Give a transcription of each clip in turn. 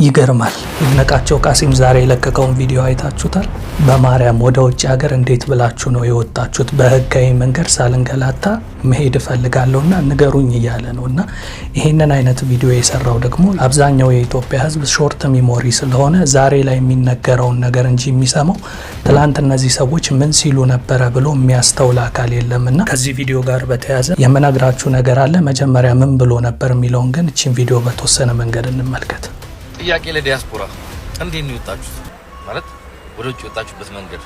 ይገርማል። ይድነቃቸው ቃሲም ዛሬ የለቀቀውን ቪዲዮ አይታችሁታል? በማርያም ወደ ውጭ ሀገር እንዴት ብላችሁ ነው የወጣችሁት? በህጋዊ መንገድ ሳልንገላታ መሄድ እፈልጋለሁና ንገሩኝ እያለ ነውና ይሄንን አይነት ቪዲዮ የሰራው ደግሞ አብዛኛው የኢትዮጵያ ህዝብ ሾርት ሚሞሪ ስለሆነ ዛሬ ላይ የሚነገረውን ነገር እንጂ የሚሰማው ትላንት እነዚህ ሰዎች ምን ሲሉ ነበረ ብሎ የሚያስተውል አካል የለምና ከዚህ ቪዲዮ ጋር በተያያዘ የምነግራችሁ ነገር አለ። መጀመሪያ ምን ብሎ ነበር የሚለውን ግን እቺን ቪዲዮ በተወሰነ መንገድ እንመልከት። ጥያቄ ለዲያስፖራ እንዴት ነው የወጣችሁት? ማለት ወደ ውጭ የወጣችሁበት መንገድ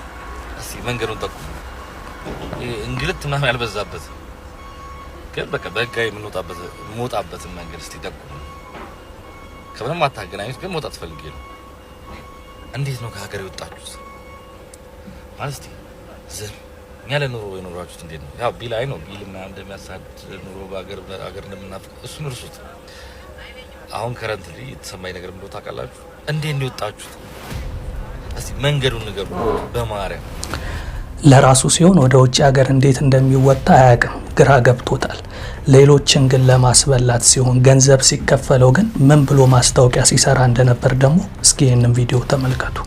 እስኪ መንገዱን ጠቁሙ። እንግልት ምናምን ያልበዛበት ግን በቃ በህጋዊ የምንወጣበት መንገድ እስቲ ጠቁሙ። ከምንም አታገናኙት፣ ግን መውጣት ፈልጌ ነው። እንዴት ነው ከሀገር የወጣችሁት? ማለት እስቲ ዝም ያለ ኑሮ የኖራችሁት እንዴት ነው? ያው ቢል አይ ነው ቢል ምናምን እንደሚያሳድ ኑሮ በሀገር እንደምናፍቅ እሱን እርሱት። አሁን ከረንትሊ የተሰማኝ ነገር ምንድነው ታውቃላችሁ? እንዴት ነው የወጣችሁት? እስቲ መንገዱን ንገሩ በማርያም። ለራሱ ሲሆን ወደ ውጭ ሀገር እንዴት እንደሚወጣ አያውቅም፣ ግራ ገብቶታል። ሌሎችን ግን ለማስበላት ሲሆን ገንዘብ ሲከፈለው ግን ምን ብሎ ማስታወቂያ ሲሰራ እንደነበር ደግሞ እስኪ ይህንን ቪዲዮ ተመልከቱ።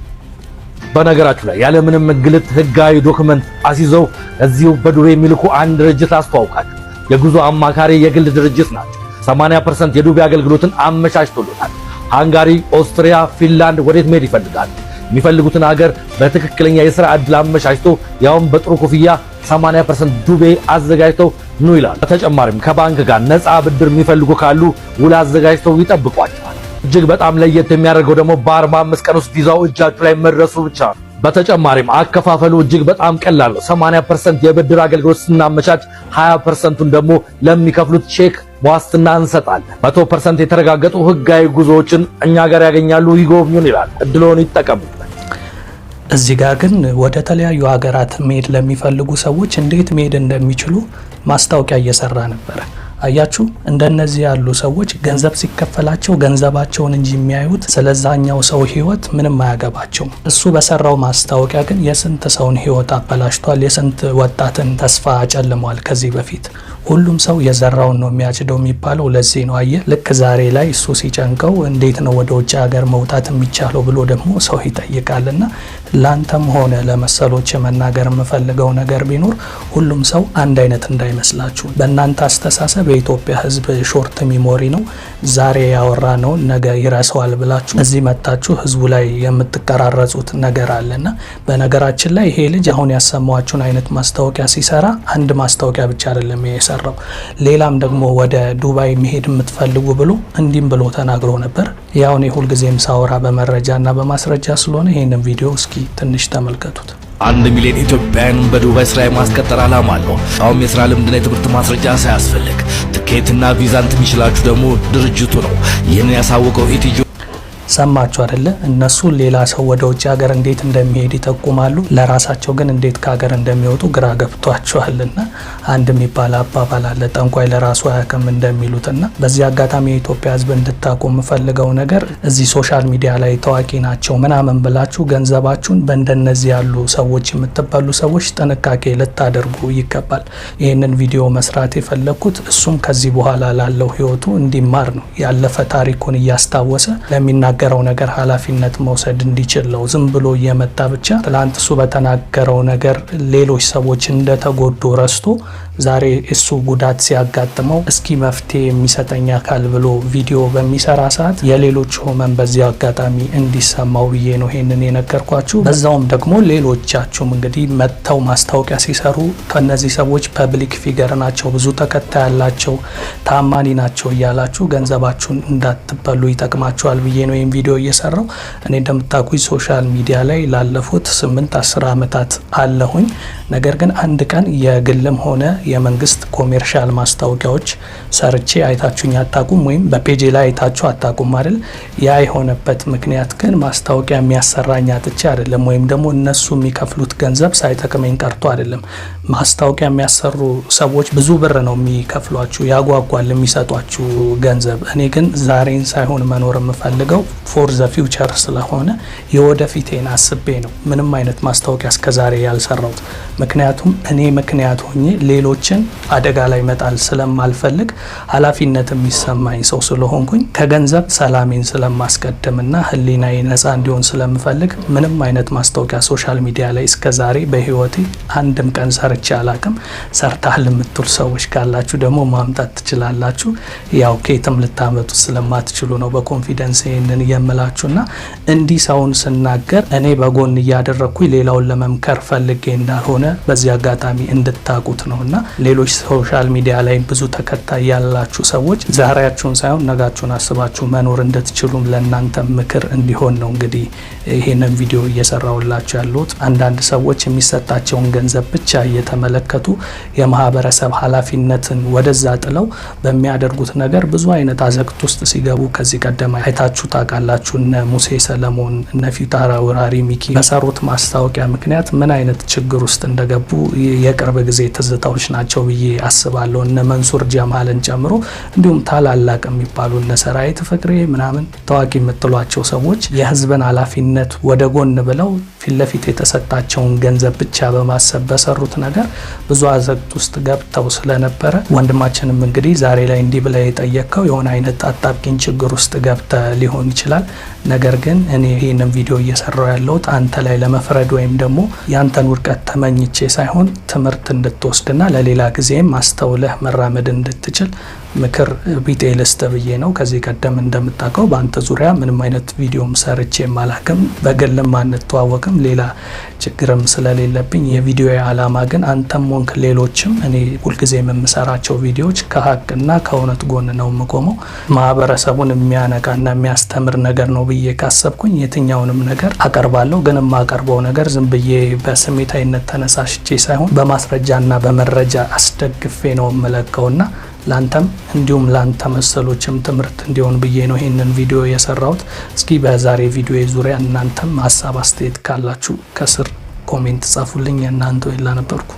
በነገራችሁ ላይ ያለ ምንም እንግልት ህጋዊ ዶክመንት አስይዘው እዚሁ በዱቤ የሚልኩ አንድ ድርጅት አስተዋውቃችሁ። የጉዞ አማካሪ የግል ድርጅት ናቸው። 80% የዱቤ አገልግሎትን አመቻችቶልናል። ሃንጋሪ፣ ኦስትሪያ፣ ፊንላንድ ወዴት መሄድ ይፈልጋሉ? የሚፈልጉትን ሀገር በትክክለኛ የሥራ ዕድል አመቻችቶ ያውም በጥሩ ክፍያ 80% ዱቤ አዘጋጅተው ኑ ይላል። በተጨማሪም ከባንክ ጋር ነፃ ብድር የሚፈልጉ ካሉ ውል አዘጋጅተው ይጠብቋቸዋል። እጅግ በጣም ለየት የሚያደርገው ደግሞ በ45 ቀን ውስጥ ቪዛው እጃችሁ ላይ መድረሱ ብቻ ነው። በተጨማሪም አከፋፈሉ እጅግ በጣም ቀላል ነው። 80% የብድር አገልግሎት ስናመቻች 20%ን ደግሞ ለሚከፍሉት ቼክ ዋስትና እንሰጣለን። 100% የተረጋገጡ ህጋዊ ጉዞዎችን እኛ ጋር ያገኛሉ። ይጎብኙን ይላል። እድሎን ይጠቀሙበት። እዚህ ጋር ግን ወደ ተለያዩ ሀገራት መሄድ ለሚፈልጉ ሰዎች እንዴት መሄድ እንደሚችሉ ማስታወቂያ እየሰራ ነበር። አያችሁ፣ እንደነዚህ ያሉ ሰዎች ገንዘብ ሲከፈላቸው ገንዘባቸውን እንጂ የሚያዩት ስለዛኛው ሰው ህይወት ምንም አያገባቸውም። እሱ በሰራው ማስታወቂያ ግን የስንት ሰውን ህይወት አበላሽቷል፣ የስንት ወጣትን ተስፋ አጨልሟል። ከዚህ በፊት ሁሉም ሰው የዘራውን ነው የሚያጭደው የሚባለው ለዚህ ነው። አየ፣ ልክ ዛሬ ላይ እሱ ሲጨንቀው እንዴት ነው ወደ ውጭ ሀገር መውጣት የሚቻለው ብሎ ደግሞ ሰው ይጠይቃልና ላንተም ሆነ ለመሰሎች መናገር የምፈልገው ነገር ቢኖር ሁሉም ሰው አንድ አይነት እንዳይመስላችሁ። በእናንተ አስተሳሰብ የኢትዮጵያ ህዝብ ሾርት ሚሞሪ ነው፣ ዛሬ ያወራ ነው ነገ ይረሳዋል ብላችሁ እዚህ መጣችሁ ህዝቡ ላይ የምትቀራረጹት ነገር አለና በነገራችን ላይ ይሄ ልጅ አሁን ያሰማዋችሁን አይነት ማስታወቂያ ሲሰራ አንድ ማስታወቂያ ብቻ አይደለም የሰራው፣ ሌላም ደግሞ ወደ ዱባይ መሄድ የምትፈልጉ ብሎ እንዲም ብሎ ተናግሮ ነበር። ያው እኔ ሁልጊዜም ሳወራ በመረጃና በማስረጃ ስለሆነ ይሄንን ቪዲዮ እስኪ ትንሽ ተመልከቱት። 1 ሚሊዮን ኢትዮጵያውያን በዱባይ ስራ የማስቀጠር ዓላማ አለው። አሁን የስራ ልምድና የትምህርት ማስረጃ ሳያስፈልግ ትኬትና ቪዛን የሚችላችሁ ደግሞ ድርጅቱ ነው። ይህንን ያሳወቀው ኢቲጆ ሰማችሁ አይደለ? እነሱ ሌላ ሰው ወደ ውጭ ሀገር እንዴት እንደሚሄድ ይጠቁማሉ፣ ለራሳቸው ግን እንዴት ከሀገር እንደሚወጡ ግራ ገብቷቸዋልና አንድ የሚባል አባባል አለ፣ ጠንቋይ ለራሱ አያውቅም እንደሚሉትና በዚህ አጋጣሚ የኢትዮጵያ ህዝብ እንድታቁ የምፈልገው ነገር እዚህ ሶሻል ሚዲያ ላይ ታዋቂ ናቸው ምናምን ብላችሁ ገንዘባችሁን በእንደነዚህ ያሉ ሰዎች የምትባሉ ሰዎች ጥንቃቄ ልታደርጉ ይገባል። ይህንን ቪዲዮ መስራት የፈለግኩት እሱም ከዚህ በኋላ ላለው ህይወቱ እንዲማር ነው። ያለፈ ታሪኩን እያስታወሰ ለሚናገረው ነገር ኃላፊነት መውሰድ እንዲችል ነው። ዝም ብሎ እየመጣ ብቻ ትላንት እሱ በተናገረው ነገር ሌሎች ሰዎች እንደተጎዱ ረስቶ ዛሬ እሱ ጉዳት ሲያጋጥመው እስኪ መፍትሄ የሚሰጠኝ አካል ብሎ ቪዲዮ በሚሰራ ሰዓት የሌሎች ህመም በዚህ አጋጣሚ እንዲሰማው ብዬ ነው ይሄንን የነገርኳችሁ። በዛውም ደግሞ ሌሎቻችሁም እንግዲህ መጥተው ማስታወቂያ ሲሰሩ ከነዚህ ሰዎች ፐብሊክ ፊገር ናቸው፣ ብዙ ተከታይ ያላቸው፣ ታማኒ ናቸው እያላችሁ ገንዘባችሁን እንዳትበሉ ይጠቅማችኋል ብዬ ነው ይሄን ቪዲዮ እየሰራው። እኔ እንደምታውቁኝ ሶሻል ሚዲያ ላይ ላለፉት 8-10 ዓመታት አለሁኝ። ነገር ግን አንድ ቀን የግልም ሆነ የመንግስት ኮሜርሻል ማስታወቂያዎች ሰርቼ አይታችሁኝ አታቁም፣ ወይም በፔጅ ላይ አይታችሁ አታቁም አይደል? ያ የሆነበት ምክንያት ግን ማስታወቂያ የሚያሰራኝ አጥቼ አይደለም፣ ወይም ደግሞ እነሱ የሚከፍሉት ገንዘብ ሳይጠቅመኝ ቀርቶ አይደለም። ማስታወቂያ የሚያሰሩ ሰዎች ብዙ ብር ነው የሚከፍሏችሁ፣ ያጓጓል የሚሰጧችሁ ገንዘብ። እኔ ግን ዛሬን ሳይሆን መኖር የምፈልገው ፎር ዘ ፊውቸር ስለሆነ የወደፊቴን አስቤ ነው ምንም አይነት ማስታወቂያ እስከዛሬ ያልሰራሁት። ምክንያቱም እኔ ምክንያት ሆኜ ሌሎች ሰዎችን አደጋ ላይ መጣል ስለማልፈልግ ኃላፊነት የሚሰማኝ ሰው ስለሆንኩኝ ከገንዘብ ሰላሜን ስለማስቀድምና ህሊናዬ ነፃ እንዲሆን ስለምፈልግ ምንም አይነት ማስታወቂያ ሶሻል ሚዲያ ላይ እስከዛሬ በህይወቴ አንድም ቀን ሰርቼ አላቅም። ሰርታል የምትሉ ሰዎች ካላችሁ ደግሞ ማምጣት ትችላላችሁ። ያው ከየትም ልታመጡ ስለማትችሉ ነው በኮንፊደንስ ይሄንን የምላችሁና እንዲህ ሰውን ስናገር እኔ በጎን እያደረኩኝ ሌላውን ለመምከር ፈልጌ እንዳልሆነ በዚህ አጋጣሚ እንድታቁት ነውና ሌሎች ሶሻል ሚዲያ ላይ ብዙ ተከታይ ያላችሁ ሰዎች ዛሬያችሁን ሳይሆን ነጋችሁን አስባችሁ መኖር እንድትችሉ ለእናንተ ምክር እንዲሆን ነው እንግዲህ ይሄንን ቪዲዮ እየሰራውላችሁ ያለሁት። አንዳንድ ሰዎች የሚሰጣቸውን ገንዘብ ብቻ እየተመለከቱ የማህበረሰብ ኃላፊነትን ወደዛ ጥለው በሚያደርጉት ነገር ብዙ አይነት አዘቅት ውስጥ ሲገቡ ከዚህ ቀደም አይታችሁ ታውቃላችሁ። እነ ሙሴ ሰለሞን፣ እነ ፊታውራሪ ሚኪ በሰሩት ማስታወቂያ ምክንያት ምን አይነት ችግር ውስጥ እንደገቡ የቅርብ ጊዜ ትዝታዎች ናቸው ብዬ አስባለሁ። እነ መንሱር ጀማልን ጨምሮ እንዲሁም ታላላቅ የሚባሉ እነ ሰራዊት ፍቅሬ ምናምን ታዋቂ የምትሏቸው ሰዎች የህዝብን ኃላፊነት ወደ ጎን ብለው ፊት ለፊት የተሰጣቸውን ገንዘብ ብቻ በማሰብ በሰሩት ነገር ብዙ አዘቅት ውስጥ ገብተው ስለነበረ ወንድማችንም እንግዲህ ዛሬ ላይ እንዲህ ብለ የጠየቀው የሆነ አይነት አጣብቂኝ ችግር ውስጥ ገብተ ሊሆን ይችላል። ነገር ግን እኔ ይህንን ቪዲዮ እየሰራው ያለሁት አንተ ላይ ለመፍረድ ወይም ደግሞ ያንተን ውድቀት ተመኝቼ ሳይሆን ትምህርት እንድትወስድና ለሌላ ጊዜም አስተውለህ መራመድ እንድትችል ምክር ቢጤ ልስጥ ብዬ ነው። ከዚህ ቀደም እንደምታውቀው በአንተ ዙሪያ ምንም አይነት ቪዲዮም ሰርቼ ማላክም፣ በግልም አንተዋወቅም፣ ሌላ ችግርም ስለሌለብኝ የቪዲዮ ዓላማ ግን አንተም ሆንክ ሌሎችም እኔ ሁልጊዜ የምሰራቸው ቪዲዮዎች ከሀቅና ከእውነት ጎን ነው የምቆመው። ማህበረሰቡን የሚያነቃና የሚያስተምር ነገር ነው ብዬ ካሰብኩኝ የትኛውንም ነገር አቀርባለሁ። ግን የማቀርበው ነገር ዝም ብዬ በስሜታዊነት ተነሳሽቼ ሳይሆን በማስረጃና በመረጃ አስደግፌ ነው የምለቀውና ላንተም እንዲሁም ላንተ መሰሎችም ትምህርት እንዲሆን ብዬ ነው ይሄንን ቪዲዮ የሰራሁት። እስኪ በዛሬ ቪዲዮ ዙሪያ እናንተም ሀሳብ አስተያየት ካላችሁ ከስር ኮሜንት ጻፉልኝ። እናንተው ይላ ነበርኩ።